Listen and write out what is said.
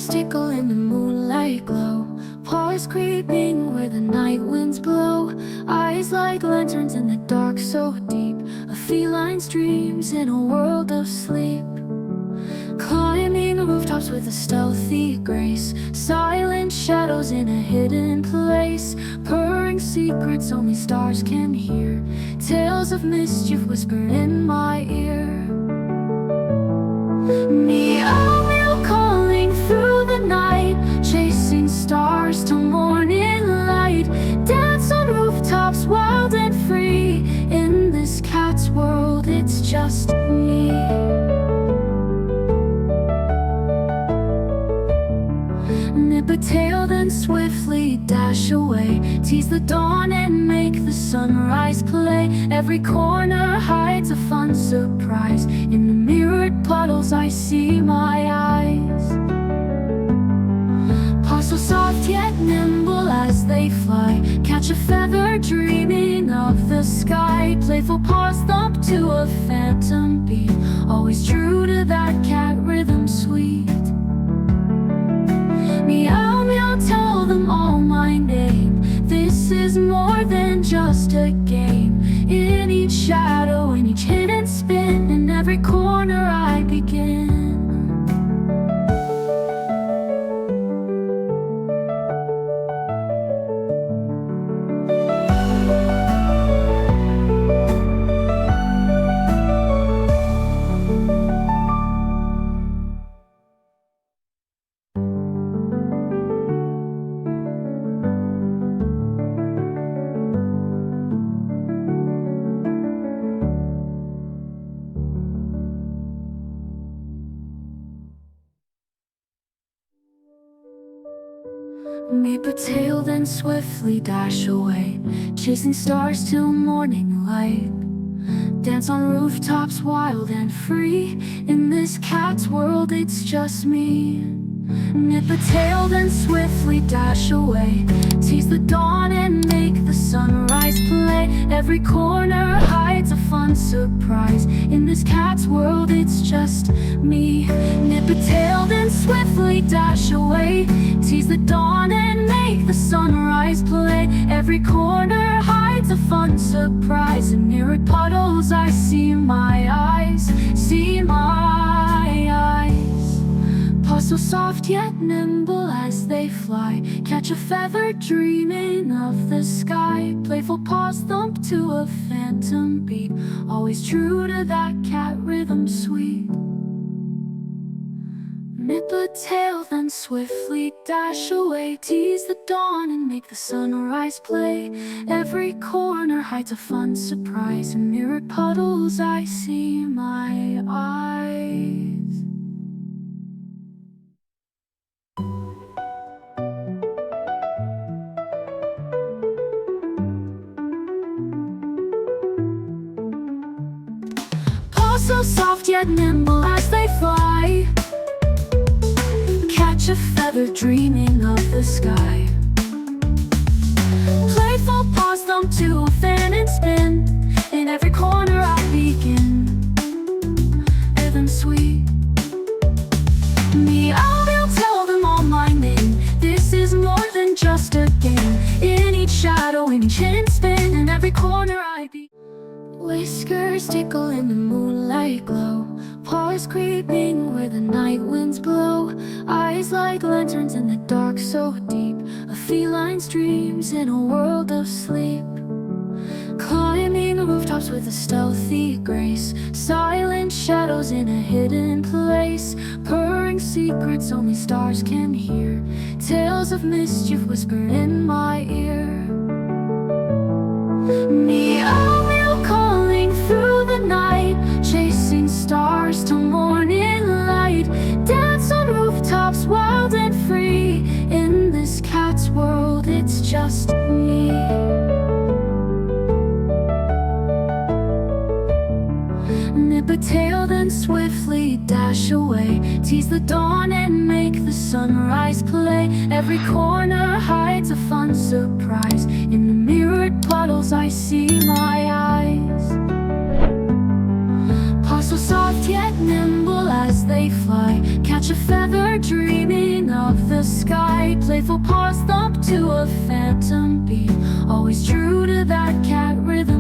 Whiskers tickle in the moonlight glow. Paws creeping where the night winds blow. Eyes like lanterns in the dark so deep. A feline's dreams in a world of sleep. Climbing rooftops with a stealthy grace. Silent shadows in a hidden place. Purring secrets only stars can hear. Tales of mischief whisper in my ear. Meow meow calling through the night. Chasing stars till morning light. Dance on rooftops wild and free. In this cat's world it's just me. Nip a tail then swiftly dash away. Tease the dawn and make the sunrise play. Every corner hides a fun surprise. In the mirrored puddles I see my eyes. Paws so soft yet nimble as they fly. Catch a feather dreaming of the sky. Playful paws thump to a phantom beat. Always true to that cat rhythm sweet. Meow meow tell them all my name. This is more than just a game. In each shadow, in each hidden spin, in every corner I begin. Nip a tail then swiftly dash away. Chasing stars till morning light. Dance on rooftops wild and free. In this cat's world it's just me. Nip a tail then swiftly dash away. Tease the dawn and make the sunrise play. Every corner hides a fun surprise. In this cat's world it's just me. Nip a tail then swiftly dash away. Tease the dawn and make the sunrise play. Every corner hides a fun surprise. In mirrored puddles I see my eyes. See my eyes. Paws so soft yet nimble as they fly. Catch a feather dreaming of the sky. Playful paws thump to a phantom beat. Always true to that cat rhythm sweet. Nip a tail then swiftly dash away. Tease the dawn and make the sunrise play. Every corner hides a fun surprise. In mirrored puddles I see my eyes. Paws so soft yet nimble as they fly. Catch a feather dreaming of the sky. Playful paws thump to a fan and spin. In every corner I begin. Rhythm sweet. Meow meow tell them all my name. This is more than just a game. In each shadow, in each hidden spin, in every corner I begin. Whiskers tickle in the moonlight glow. Paws creeping where the night winds blow. Eyes like lanterns in the dark so deep. A feline's dreams in a world of sleep. Climbing rooftops with a stealthy grace. Silent shadows in a hidden place. Purring secrets only stars can hear. Tales of mischief whisper in my ear. Meow meow calling through the night. Chasing stars till morning light. Dance on rooftops wild and free. In this cat's world it's just me. Nip a tail then swiftly dash away. Tease the dawn and make the sunrise play. Every corner hides a fun surprise. In the mirrored puddles I see my eyes. Paws so soft yet nimble as they fly. Catch a feather dreaming of the sky. Playful paws thump to a phantom beat. Always true to that cat rhythm.